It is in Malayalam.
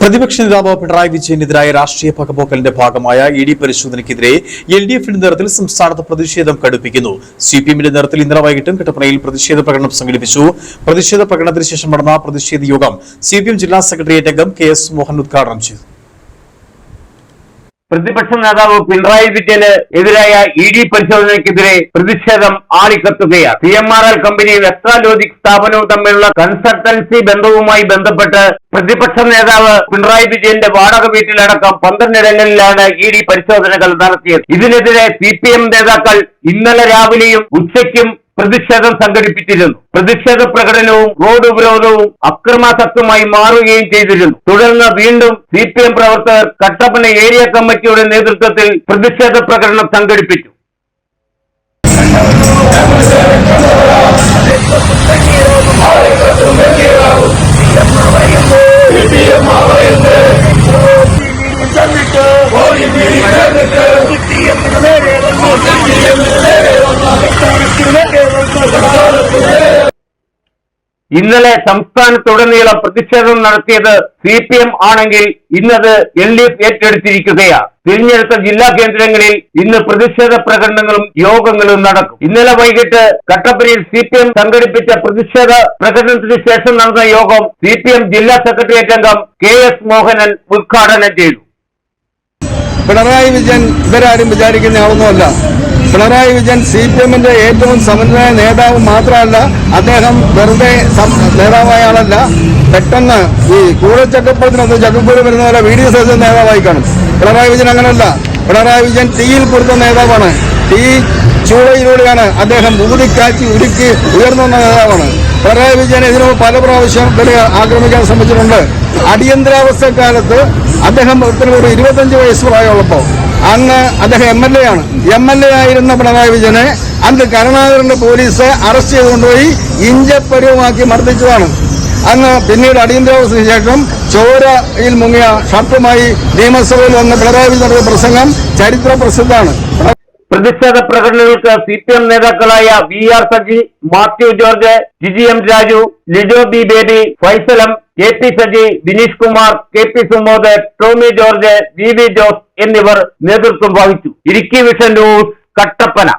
പ്രതിപക്ഷ നേതാവ് പിണറായി വിജയനെതിരായ രാഷ്ട്രീയ പകപോക്കലിന്റെ ഭാഗമായ ഇഡി പരിശോധനയ്ക്കെതിരെ എൽഡിഎഫിന്റെ നേതൃത്വത്തിൽ സംസ്ഥാനത്ത് പ്രതിഷേധം കടുപ്പിക്കുന്നു. സിപിഎമ്മിന്റെ നേതൃത്വത്തിൽ ഇന്നലെ വൈകിട്ടും കട്ടപ്പനയിൽ പ്രതിഷേധ പ്രകടനം സംഘടിപ്പിച്ചു. പ്രതിഷേധ പ്രകടനത്തിന് ശേഷം നടന്ന പ്രതിഷേധ യോഗം സിപിഎം ജില്ലാ സെക്രട്ടേറിയറ്റ് അംഗം KS മോഹൻ ഉദ്ഘാടനം ചെയ്തു. പ്രതിപക്ഷ നേതാവ് പിണറായി വിജയന് എതിരായ ഇഡി പരിശോധനയ്ക്കെതിരെ പ്രതിഷേധം ആളിക്കത്തുകയാണ്. CMRL കമ്പനിയും എക്സ്ട്രാലോജിക് സ്ഥാപനവും തമ്മിലുള്ള കൺസൾട്ടൻസി ബന്ധവുമായി ബന്ധപ്പെട്ട് പ്രതിപക്ഷ നേതാവ് പിണറായി വിജയന്റെ വാടക വീട്ടിലടക്കം 12 ഇടങ്ങളിലാണ് ഇഡി പരിശോധനകൾ നടത്തിയത്. ഇതിനെതിരെ CPM നേതാക്കൾ ഇന്നലെ രാവിലെയും ഉച്ചയ്ക്കും പ്രതിഷേധം സംഘടിപ്പിച്ചിരുന്നു. പ്രതിഷേധ പ്രകടനവും റോഡ് ഉപരോധവും അക്രമാസക്തമായി മാറുകയും ചെയ്തിരുന്നു. തുടർന്ന് വീണ്ടും CPM പ്രവർത്തകർ കട്ടപ്പന ഏരിയ കമ്മിറ്റിയുടെ നേതൃത്വത്തിൽ പ്രതിഷേധ പ്രകടനം സംഘടിപ്പിച്ചു. ഇന്നലെ സംസ്ഥാനത്തുടനീളം പ്രതിഷേധം നടത്തിയത് CPM ആണെങ്കിൽ ഇന്നത് LDF ഏറ്റെടുത്തിരിക്കുകയാണ്. തിരഞ്ഞെടുത്ത ജില്ലാ കേന്ദ്രങ്ങളിൽ ഇന്ന് പ്രതിഷേധ പ്രകടനങ്ങളും യോഗങ്ങളും നടക്കും. ഇന്നലെ വൈകിട്ട് കട്ടപ്പനയിൽ CPM സംഘടിപ്പിച്ച പ്രതിഷേധ പ്രകടനത്തിന് ശേഷം നടന്ന യോഗം CPM ജില്ലാ സെക്രട്ടേറിയറ്റ് അംഗം KS മോഹനൻ ഉദ്ഘാടനം ചെയ്തു. പിണറായി വിജയൻ ഇവരാരും വിചാരിക്കുന്ന ആളൊന്നുമല്ല. പിണറായി വിജയൻ CPMന്റെ ഏറ്റവും സമന്വയ നേതാവ് മാത്രമല്ല, അദ്ദേഹം വെറുതെ നേതാവായ ആളല്ല. പെട്ടെന്ന് ഈ കൂടച്ചക്കപ്പുറത്തിനകത്ത് ചക്കപ്പൂര് വരുന്ന പോലെ VD സദസ്യ നേതാവായി കാണും. പിണറായി വിജയൻ അങ്ങനല്ല. പിണറായി വിജയൻ തീയിൽ കൊടുത്ത നേതാവാണ്. തീ ചൂളയിലൂടെയാണ് അദ്ദേഹം ഊതിക്കാച്ചി ഉരുക്കി ഉയർന്നു വന്ന നേതാവാണ്. പിണറായി വിജയൻ ഇതിനു പല പ്രാവശ്യം ഇവരെ ആക്രമിക്കാൻ ശ്രമിച്ചിട്ടുണ്ട്. അടിയന്തരാവസ്ഥ കാലത്ത് അദ്ദേഹം ഒരു 25 വയസ്സ് പ്രായമുള്ളപ്പോൾ അന്ന് അദ്ദേഹം MLA ആണ്. MLA ആയിരുന്ന പിണറായി വിജയനെ അന്ന് കരുണാകരന്റെ പോലീസ് അറസ്റ്റ് ചെയ്തുകൊണ്ടുപോയി ഇഞ്ചപ്പരുവമാക്കി മർദ്ദിച്ചതാണ്. അന്ന് പിന്നീട് അടിയന്തരാവസ്ഥയ്ക്ക് ശേഷം ചോരയിൽ മുങ്ങിയ ഷർട്ടുമായി നിയമസഭയിൽ വന്ന പിണറായി വിജയൻ നടത്തിയ പ്രസംഗം ചരിത്ര പ്രസിദ്ധമാണ്. പ്രതിഷേധ പ്രകടനങ്ങൾക്ക് CPM നേതാക്കളായ VR Saji, Mathew George, GGM Raju, Lijo B Baby, ഫൈസലം, KP Saji, Bineesh Kumar, KP Sumod, Tomy George, VV Jose എന്നിവർ നേതൃത്വം വഹിച്ചു. Idukki vision news, Kattappana.